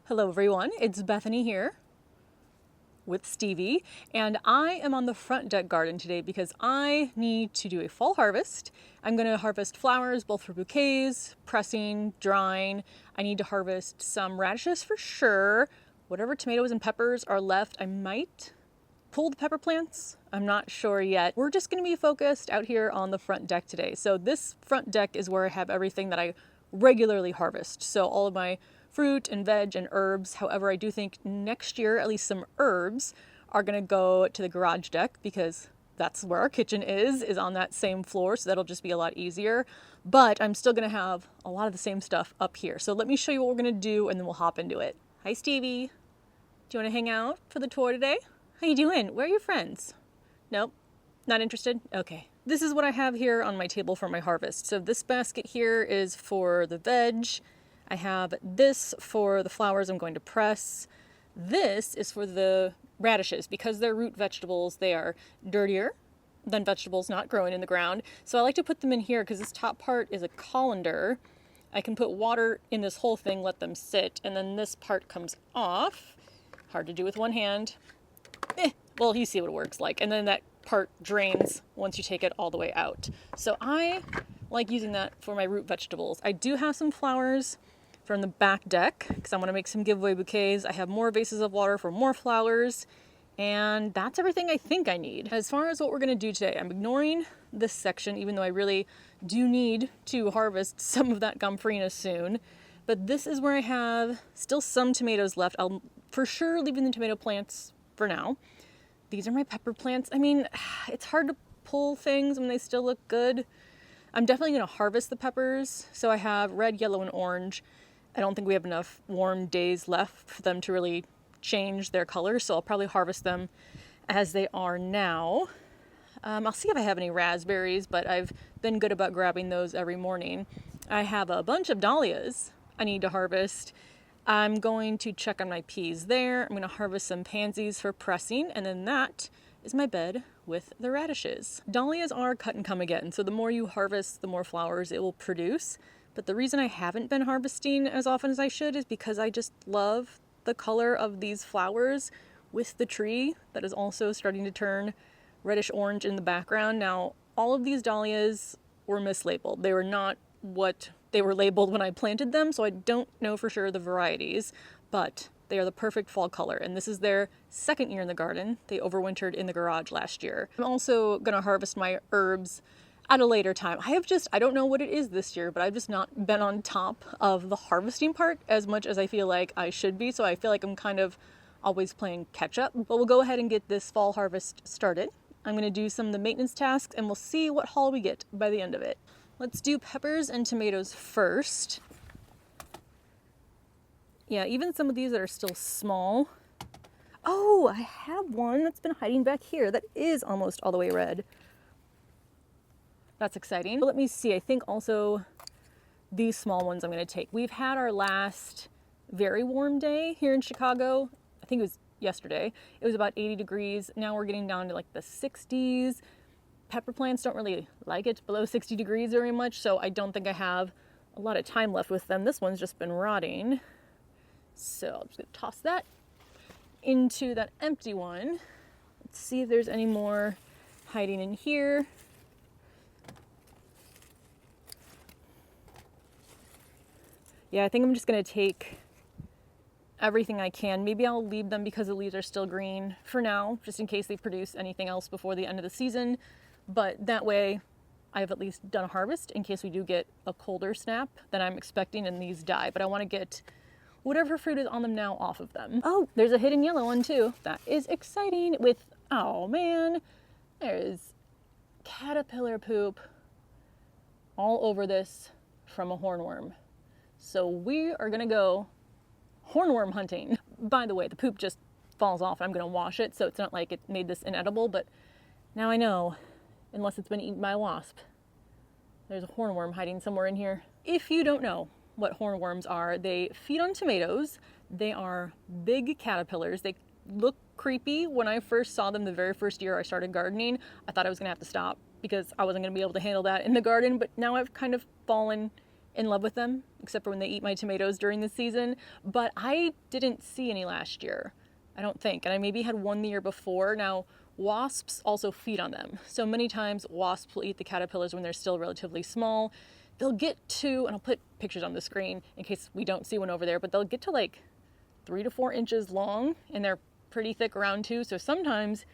Hello everyone, it's Bethany here with Stevie, and I am on the front deck garden today because I need to do a fall harvest. I'm going to harvest flowers both for bouquets, pressing, drying. I need to harvest some radishes for sure. Whatever tomatoes and peppers are left, I might pull the pepper plants. I'm not sure yet. We're just going to be focused out here on the front deck today. So this front deck is where I have everything that I regularly harvest. So all of my fruit and veg and herbs. However, I do think next year, at least some herbs are going to go to the garage deck because that's where our kitchen is on that same floor. So that'll just be a lot easier. But I'm still going to have a lot of the same stuff up here. So let me show you what we're going to do and then we'll hop into it. Hi, Stevie. Do you want to hang out for the tour today? How you doing? Where are your friends? Nope, not interested? Okay. This is what I have here on my table for my harvest. So this basket here is for the veg. I have this for the flowers I'm going to press. This is for the radishes. Because they're root vegetables, they are dirtier than vegetables not growing in the ground. So I like to put them in here because this top part is a colander. I can put water in this whole thing, let them sit, and then this part comes off. Hard to do with one hand. Well, you see what it works like. And then that part drains once you take it all the way out. So I like using that for my root vegetables. I do have some flowers from the back deck because I want to make some giveaway bouquets. I have more vases of water for more flowers. And that's everything I think I need. As far as what we're going to do today, I'm ignoring this section, even though I really do need to harvest some of that gomphrena soon. But this is where I have still some tomatoes left. I'll for sure leaving the tomato plants for now. These are my pepper plants. I mean, it's hard to pull things when they still look good. I'm definitely going to harvest the peppers. So I have red, yellow, and orange. I don't think we have enough warm days left for them to really change their color. So I'll probably harvest them as they are now. I'll see if I have any raspberries, but I've been good about grabbing those every morning. I have a bunch of dahlias I need to harvest. I'm going to check on my peas there. I'm going to harvest some pansies for pressing, and then that is my bed with the radishes. Dahlias are cut and come again, so the more you harvest, the more flowers it will produce. But the reason I haven't been harvesting as often as I should is because I just love the color of these flowers with the tree that is also starting to turn reddish orange in the background. Now, all of these dahlias were mislabeled. They were not what they were labeled when I planted them, so I don't know for sure the varieties, but they are the perfect fall color, and this is their second year in the garden. They overwintered in the garage last year. I'm also going to harvest my herbs at a later time. I don't know what it is this year, but I've just not been on top of the harvesting part as much as I feel like I should be, so I feel like I'm kind of always playing catch up. But we'll go ahead and get this fall harvest started. I'm going to do some of the maintenance tasks, and we'll see what haul we get by the end of it. Let's do peppers and tomatoes first. Yeah, even some of these that are still small. Oh, I have one that's been hiding back here that is almost all the way red. That's exciting. But let me see, I think also these small ones I'm going to take. We've had our last very warm day here in Chicago. I think it was yesterday. It was about 80 degrees. Now we're getting down to like the 60s. Pepper plants don't really like it below 60 degrees very much, so I don't think I have a lot of time left with them. This one's just been rotting. So I'm just going to toss that into that empty one. Let's see if there's any more hiding in here. Yeah, I think I'm just going to take everything I can. Maybe I'll leave them because the leaves are still green for now, just in case they produce anything else before the end of the season. But that way I've at least done a harvest in case we do get a colder snap than I'm expecting and these die. But I want to get whatever fruit is on them now off of them. Oh, there's a hidden yellow one too. That is exciting with, oh man, there's caterpillar poop all over this from a hornworm. So we are gonna go hornworm hunting. By the way, the poop just falls off and I'm gonna wash it, so it's not like it made this inedible, but now I know, unless it's been eaten by a wasp, there's a hornworm hiding somewhere in here. If you don't know what hornworms are, they feed on tomatoes. They are big caterpillars. They look creepy. When I first saw them the very first year I started gardening, I thought I was gonna have to stop because I wasn't gonna be able to handle that in the garden, but now I've kind of fallen in love with them, except for when they eat my tomatoes during the season. But I didn't see any last year, I don't think. And I maybe had one the year before. Now, wasps also feed on them. So many times wasps will eat the caterpillars when they're still relatively small. They'll get to, and I'll put pictures on the screen in case we don't see one over there, but they'll get to like 3 to 4 inches long, and they're pretty thick around too. So sometimes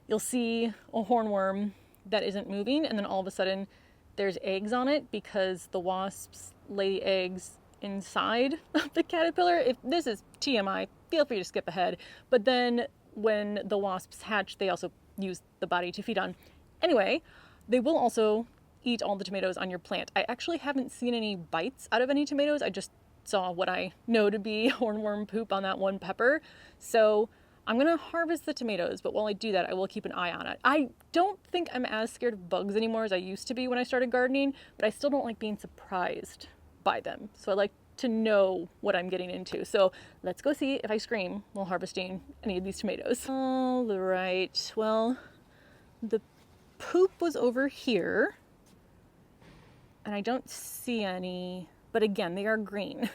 you'll see a hornworm that isn't moving, and then all of a sudden there's eggs on it because the wasps lay the eggs inside of the caterpillar. If this is TMI, feel free to skip ahead. But then when the wasps hatch, they also use the body to feed on. Anyway, they will also eat all the tomatoes on your plant. I actually haven't seen any bites out of any tomatoes. I just saw what I know to be hornworm poop on that one pepper. So I'm gonna harvest the tomatoes, but while I do that, I will keep an eye on it. I don't think I'm as scared of bugs anymore as I used to be when I started gardening, but I still don't like being surprised by them. So I like to know what I'm getting into. So let's go see if I scream while harvesting any of these tomatoes. All right, well, the poop was over here, and I don't see any, but again, they are green,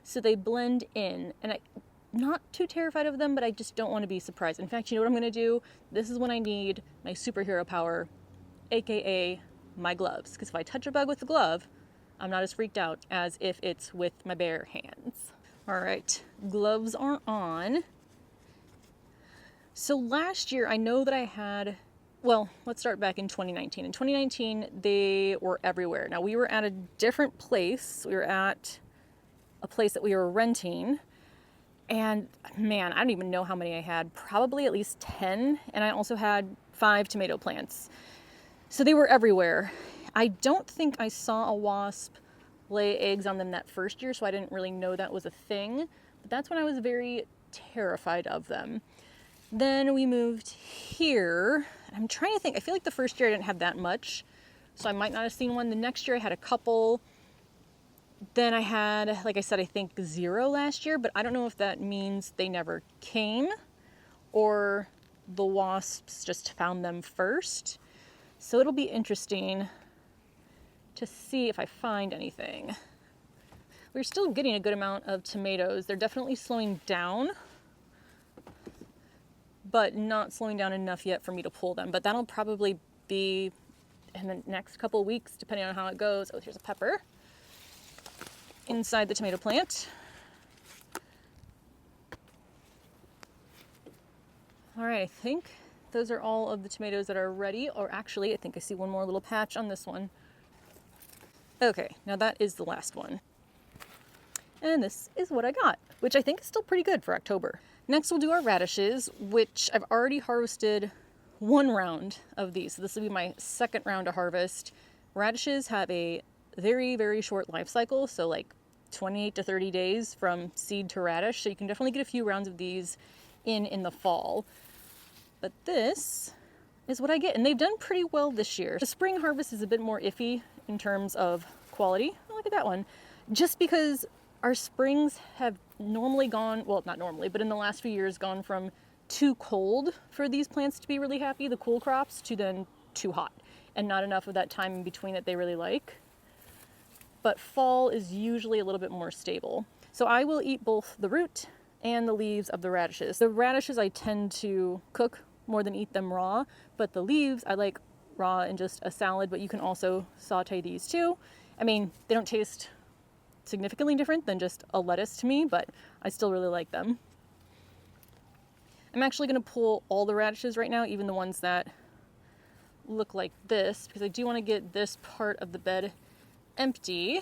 so they blend in, and I'm not too terrified of them, but I just don't want to be surprised. In fact, you know what I'm going to do? This is when I need my superhero power, aka my gloves, because if I touch a bug with the glove, I'm not as freaked out as if it's with my bare hands. All right, gloves are on. So last year, I know that I had, well, let's start back in 2019. In 2019, they were everywhere. Now, we were at a different place. We were at a place that we were renting. And man, I don't even know how many I had. Probably at least 10. And I also had 5 tomato plants. So they were everywhere. I don't think I saw a wasp lay eggs on them that first year, so I didn't really know that was a thing. But that's when I was very terrified of them. Then we moved here. I'm trying to think. I feel like the first year I didn't have that much, so I might not have seen one. The next year I had a couple. Then I had, like I said, I think 0 last year, but I don't know if that means they never came or the wasps just found them first. So it'll be interesting to see if I find anything. We're still getting a good amount of tomatoes. They're definitely slowing down, but not slowing down enough yet for me to pull them. But that'll probably be in the next couple of weeks, depending on how it goes. Oh, here's a pepper inside the tomato plant. All right, I think those are all of the tomatoes that are ready. Or actually, I think I see one more little patch on this one. Okay, now that is the last one. And this is what I got, which I think is still pretty good for October. Next, we'll do our radishes, which I've already harvested 1 round of these. So this will be my 2nd round to harvest. Radishes have a very, very short life cycle, so like 28 to 30 days from seed to radish. So you can definitely get a few rounds of these in the fall. But this is what I get, and they've done pretty well this year. The spring harvest is a bit more iffy in terms of quality. Oh, look at that one. Just because our springs have normally gone, well, not normally, but in the last few years gone from too cold for these plants to be really happy, the cool crops, to then too hot, and not enough of that time in between that they really like. But fall is usually a little bit more stable. So I will eat both the root and the leaves of the radishes. The radishes I tend to cook more than eat them raw, but the leaves I like raw in just a salad, but you can also saute these too. I mean, they don't taste significantly different than just a lettuce to me, but I still really like them. I'm actually going to pull all the radishes right now, even the ones that look like this, because I do want to get this part of the bed empty.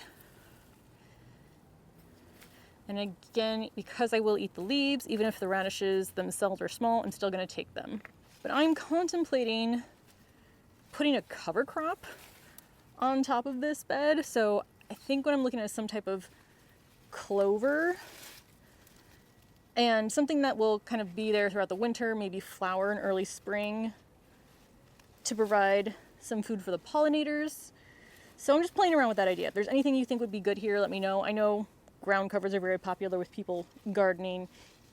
And again, because I will eat the leaves, even if the radishes themselves are small, I'm still going to take them. But I'm contemplating putting a cover crop on top of this bed. So I think what I'm looking at is some type of clover and something that will kind of be there throughout the winter, maybe flower in early spring to provide some food for the pollinators. So I'm just playing around with that idea. If there's anything you think would be good here, let me know. I know ground covers are very popular with people gardening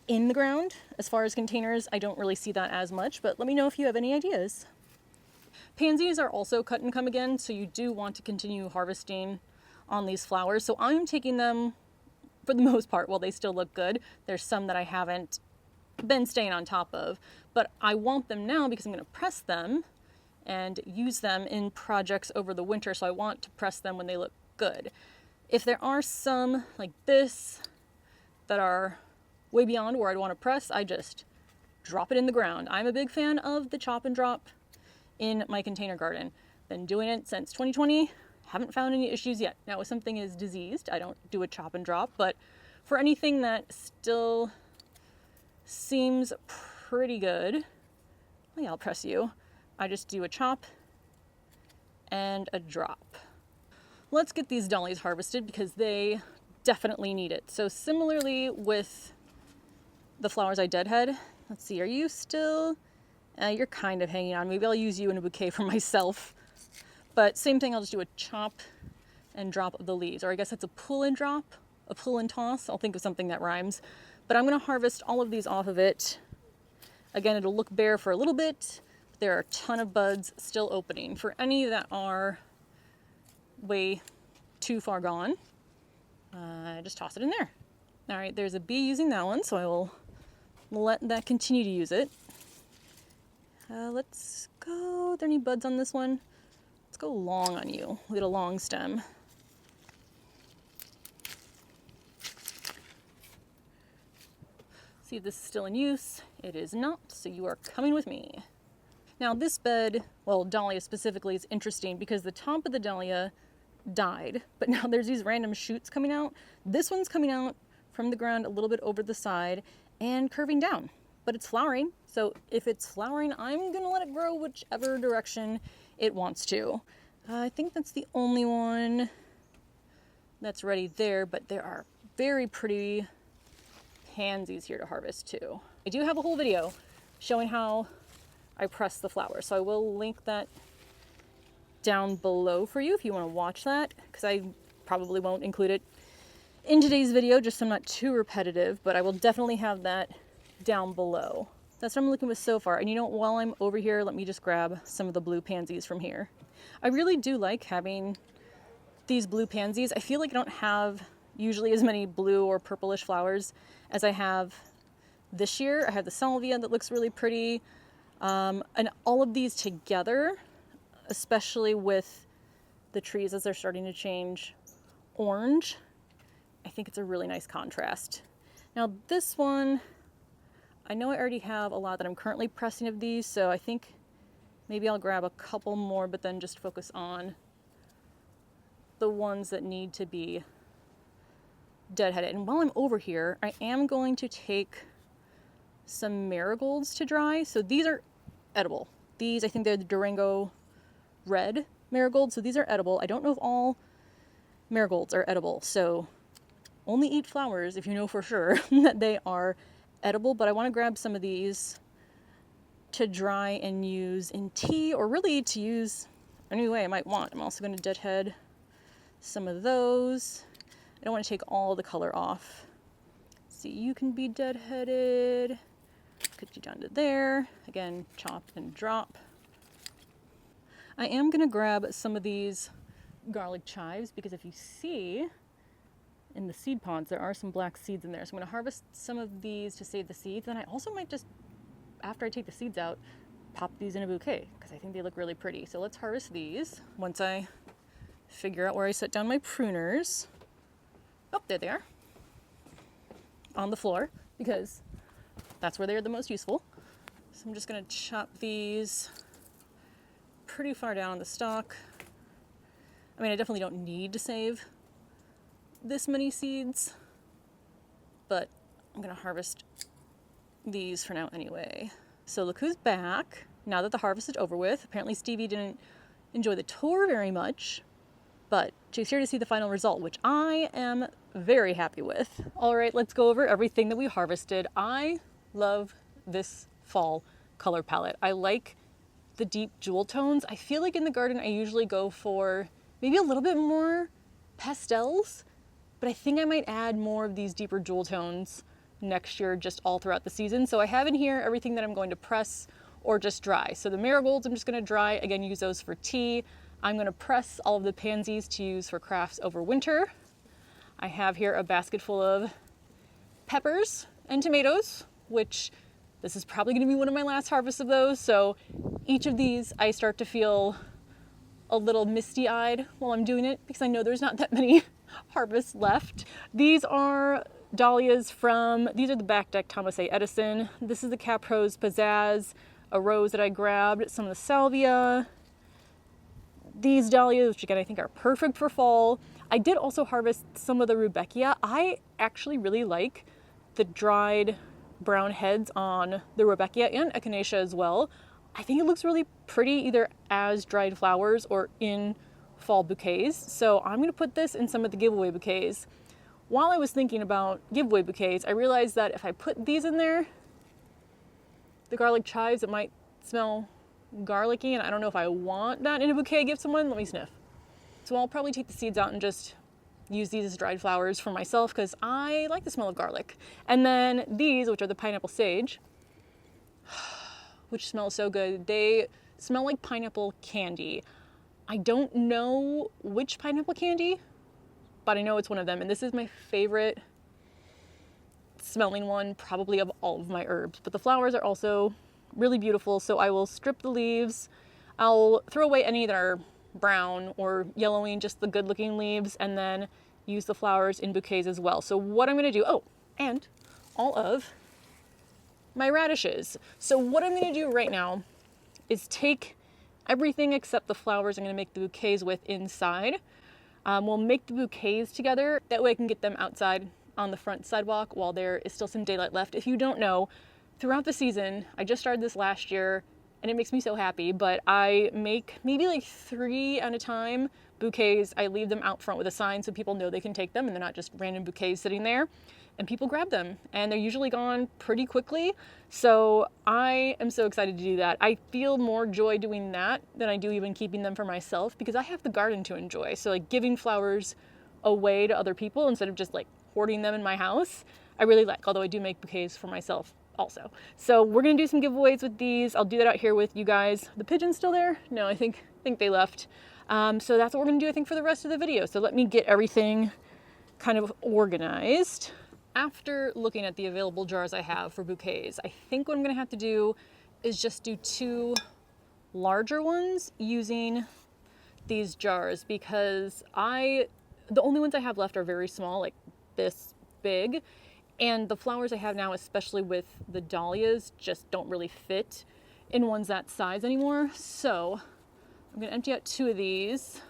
in the ground. As far as containers, I don't really see that as much, but let me know if you have any ideas. Pansies are also cut and come again, so you do want to continue harvesting on these flowers. So I'm taking them for the most part while they still look good. There's some that I haven't been staying on top of, but I want them now because I'm going to press them and use them in projects over the winter. So I want to press them when they look good. If there are some like this that are way beyond where I'd want to press, I just drop it in the ground. I'm a big fan of the chop and drop in my container garden. Been doing it since 2020. Haven't found any issues yet. Now, if something is diseased, I don't do a chop and drop, but for anything that still seems pretty good, oh yeah, I'll press you. I just do a chop and a drop. Let's get these dahlias harvested because they definitely need it. So similarly with the flowers I deadhead, let's see, are you still? You're kind of hanging on. Maybe I'll use you in a bouquet for myself. But same thing, I'll just do a chop and drop of the leaves. Or I guess it's a pull and drop, a pull and toss. I'll think of something that rhymes. But I'm gonna harvest all of these off of it. Again, it'll look bare for a little bit. But there are a ton of buds still opening. For any that are way too far gone, just toss it in there. All right, there's a bee using that one, so I will let that continue to use it. Let's go, are there any buds on this one? Let's go long on you. We'll get a long stem. See if this is still in use. It is not, so you are coming with me. Now this bed, well, dahlia specifically, is interesting because the top of the dahlia died, but now there's these random shoots coming out. This one's coming out from the ground a little bit over the side and curving down, but it's flowering. So if it's flowering, I'm gonna let it grow whichever direction it wants to. I think that's the only one that's ready there, but there are very pretty pansies here to harvest too. I do have a whole video showing how I press the flowers, so I will link that down below for you if you want to watch that, because I probably won't include it in today's video just so I'm not too repetitive, but I will definitely have that down below. That's what I'm looking with so far. And you know, while I'm over here, let me just grab some of the blue pansies from here. I really do like having these blue pansies. I feel like I don't have usually as many blue or purplish flowers as I have this year. I have the salvia that looks really pretty. And all of these together, especially with the trees as they're starting to change orange, I think it's a really nice contrast. Now this one, I know I already have a lot that I'm currently pressing of these, so I think maybe I'll grab a couple more, but then just focus on the ones that need to be deadheaded. And while I'm over here, I am going to take some marigolds to dry. So these are edible. These, I think they're the Durango red marigolds, so these are edible. I don't know if all marigolds are edible, so only eat flowers if you know for sure that they are edible, but I want to grab some of these to dry and use in tea, or really to use any way I might want. I'm also going to deadhead some of those. I don't want to take all the color off. See, you can be deadheaded. Put you down to there. Again, chop and drop. I am going to grab some of these garlic chives because if you see in the seed pods, there are some black seeds in there. So I'm going to harvest some of these to save the seeds. And I also might just, after I take the seeds out, pop these in a bouquet because I think they look really pretty. So let's harvest these once I figure out where I set down my pruners. Oh, there they are. On the floor because that's where they're the most useful. So I'm just going to chop these pretty far down the stalk. I mean, I definitely don't need to save this many seeds, but I'm going to harvest these for now anyway. So look who's back now that the harvest is over with. Apparently Stevie didn't enjoy the tour very much, but she's here to see the final result, which I am very happy with. All right, let's go over everything that we harvested. I love this fall color palette. I like the deep jewel tones. I feel like in the garden I usually go for maybe a little bit more pastels, but I think I might add more of these deeper jewel tones next year just all throughout the season. So I have in here everything that I'm going to press or just dry. So the marigolds I'm just going to dry, again, use those for tea. I'm gonna press all of the pansies to use for crafts over winter. I have here a basket full of peppers and tomatoes, which this is probably gonna be one of my last harvests of those. So each of these I start to feel a little misty-eyed while I'm doing it because I know there's not that many harvests left. These are dahlias these are the back deck Thomas A. Edison. This is the Caprose Pizzazz, a rose that I grabbed, some of the salvia. These dahlias, which again I think are perfect for fall. I did also harvest some of the rudbeckia. I actually really like the dried brown heads on the rudbeckia and echinacea as well. I think it looks really pretty either as dried flowers or in fall bouquets. So I'm gonna put this in some of the giveaway bouquets. While I was thinking about giveaway bouquets, I realized that if I put these in there, the garlic chives, it might smell garlicky, and I don't know if I want that in a bouquet. Give someone, let me sniff. So I'll probably take the seeds out and just use these as dried flowers for myself because I like the smell of garlic. And then these, which are the pineapple sage, which smells so good. They smell like pineapple candy. I don't know which pineapple candy, but I know it's one of them. And this is my favorite smelling one, probably of all of my herbs. But the flowers are also really beautiful. So I will strip the leaves. I'll throw away any that are brown or yellowing, just the good looking leaves, and then use the flowers in bouquets as well. So what I'm gonna do, and all of my radishes. So what I'm gonna do right now is take everything except the flowers I'm gonna make the bouquets with inside. We'll make the bouquets together. That way I can get them outside on the front sidewalk while there is still some daylight left. If you don't know, throughout the season, I just started this last year and it makes me so happy, but I make maybe like 3 at a time bouquets. I leave them out front with a sign so people know they can take them and they're not just random bouquets sitting there. And people grab them and they're usually gone pretty quickly. So I am so excited to do that. I feel more joy doing that than I do even keeping them for myself because I have the garden to enjoy. So like giving flowers away to other people instead of just like hoarding them in my house, I really like, although I do make bouquets for myself also. So we're gonna do some giveaways with these. I'll do that out here with you guys. The pigeon's still there? No, I think they left. So that's what we're gonna do, I think, for the rest of the video. So let me get everything kind of organized. After looking at the available jars I have for bouquets, I think what I'm gonna have to do is just do 2 larger ones using these jars because the only ones I have left are very small, like this big. And the flowers I have now, especially with the dahlias, just don't really fit in ones that size anymore. So I'm gonna empty out 2 of these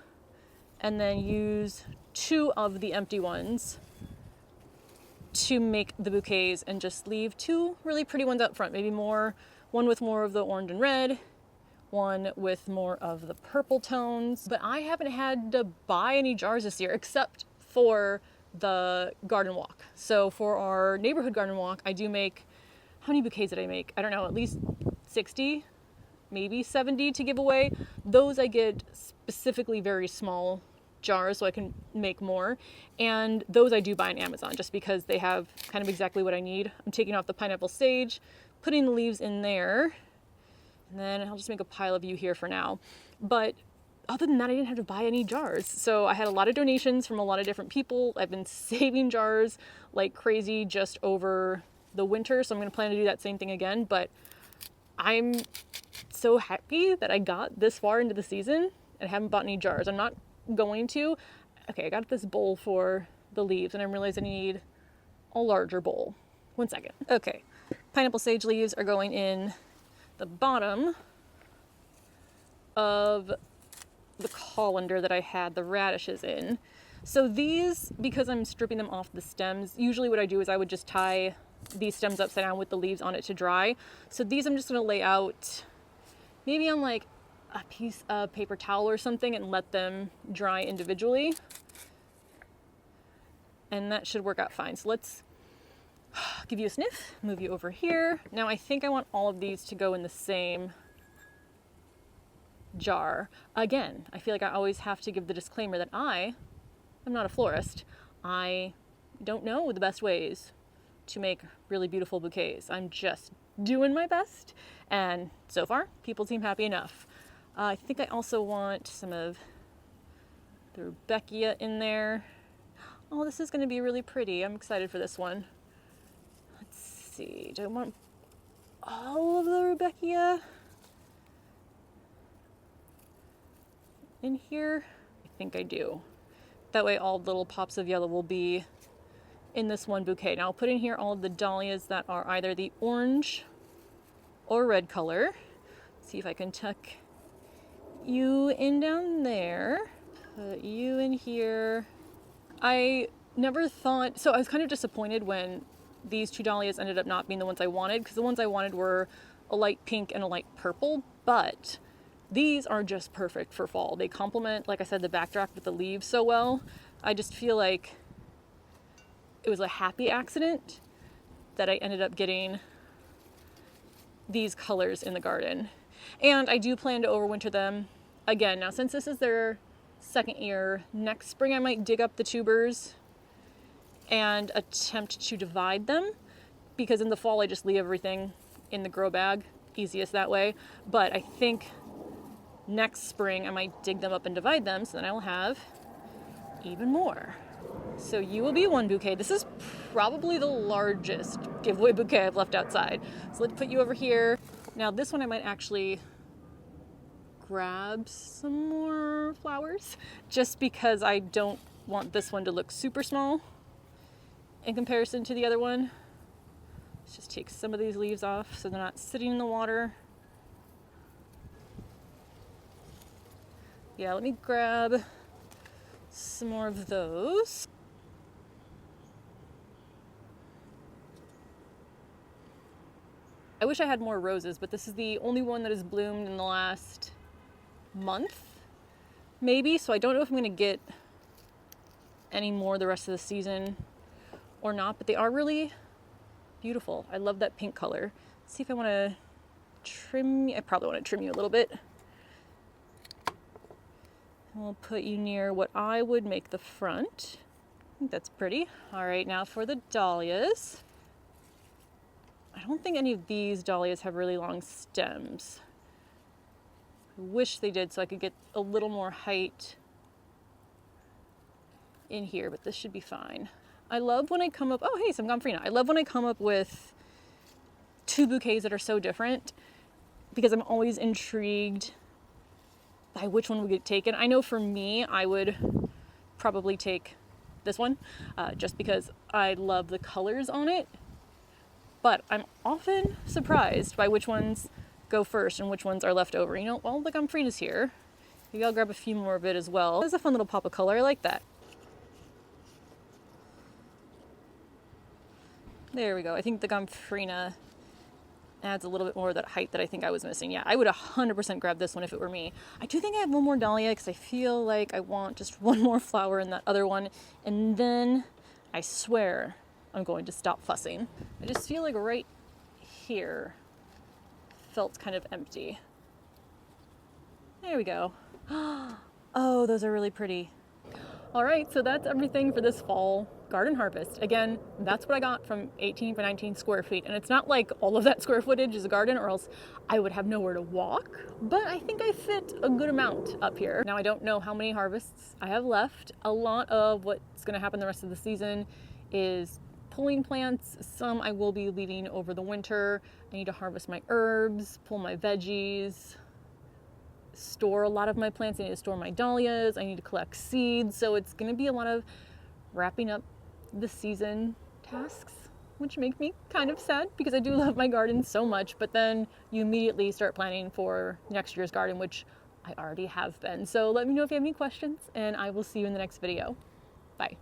and then use 2 of the empty ones to make the bouquets and just leave 2 really pretty ones up front. Maybe one with more of the orange and red, one with more of the purple tones. But I haven't had to buy any jars this year except for the garden walk. So for our neighborhood garden walk, I do make, how many bouquets did I make? I don't know, at least 60, maybe 70 to give away. Those I get specifically very small jars so I can make more. And those I do buy on Amazon just because they have kind of exactly what I need. I'm taking off the pineapple sage, putting the leaves in there, and then I'll just make a pile of you here for now. But other than that, I didn't have to buy any jars. So I had a lot of donations from a lot of different people. I've been saving jars like crazy just over the winter. So I'm gonna plan to do that same thing again. But I'm so happy that I got this far into the season and haven't bought any jars. I'm not going to. Okay, I got this bowl for the leaves and I'm realizing I need a larger bowl. 1 second. Okay, pineapple sage leaves are going in the bottom of the colander that I had the radishes in. So these, because I'm stripping them off the stems, usually what I do is I would just tie these stems upside down with the leaves on it to dry. So these I'm just gonna lay out maybe on like a piece of paper towel or something and let them dry individually. And that should work out fine. So let's give you a sniff, move you over here. Now I think I want all of these to go in the same jar. Again, I feel like I always have to give the disclaimer that I am not a florist. I don't know the best ways to make really beautiful bouquets. I'm just doing my best, and so far people seem happy enough. I think I also want some of the rudbeckia in there. Oh, this is going to be really pretty. I'm excited for this one. Let's see. Do I want all of the rudbeckia in here? I think I do. That way all the little pops of yellow will be in this one bouquet. Now I'll put in here all of the dahlias that are either the orange or red color. See if I can tuck you in down there. Put you in here. I never thought, so I was kind of disappointed when these two dahlias ended up not being the ones I wanted, because the ones I wanted were a light pink and a light purple, but these are just perfect for fall. They complement, like I said, the backdrop with the leaves so well. I just feel like it was a happy accident that I ended up getting these colors in the garden. And I do plan to overwinter them again. Now, since this is their second year, next spring I might dig up the tubers and attempt to divide them, because in the fall I just leave everything in the grow bag. Easiest that way. But I think next spring I might dig them up and divide them, so then I will have even more. So you will be one bouquet. This is probably the largest giveaway bouquet I've left outside. So let's put you over here. Now this one I might actually grab some more flowers, just because I don't want this one to look super small in comparison to the other one. Let's just take some of these leaves off so they're not sitting in the water. Yeah, let me grab some more of those. I wish I had more roses, but this is the only one that has bloomed in the last month, maybe. So I don't know if I'm going to get any more the rest of the season or not, but they are really beautiful. I love that pink color. Let's see if I want to trim you. I probably want to trim you a little bit. We'll put you near what I would make the front. I think that's pretty. All right, now for the dahlias. I don't think any of these dahlias have really long stems. I wish they did so I could get a little more height in here, but this should be fine. I love when I come up, oh hey, some gomphrena. I love when I come up with two bouquets that are so different, because I'm always intrigued by which one would get taken. I know for me, I would probably take this one, just because I love the colors on it. But I'm often surprised by which ones go first and which ones are left over. You know, well, the gomphrina's here. Maybe I'll grab a few more of it as well. There's a fun little pop of color. I like that. There we go. I think the gomphrena adds a little bit more of that height that I think I was missing. Yeah, I would 100% grab this one if it were me. I do think I have one more dahlia because I feel like I want just one more flower in that other one. And then I swear I'm going to stop fussing. I just feel like right here felt kind of empty. There we go. Oh, those are really pretty. All right, so that's everything for this fall garden harvest. Again, that's what I got from 18 by 19 square feet. And it's not like all of that square footage is a garden, or else I would have nowhere to walk. But I think I fit a good amount up here. Now, I don't know how many harvests I have left. A lot of what's gonna happen the rest of the season is pulling plants. Some I will be leaving over the winter. I need to harvest my herbs, pull my veggies, store a lot of my plants. I need to store my dahlias. I need to collect seeds. So it's going to be a lot of wrapping up the season tasks, which make me kind of sad because I do love my garden so much. But then you immediately start planning for next year's garden, which I already have been. So let me know if you have any questions, and I will see you in the next video. Bye.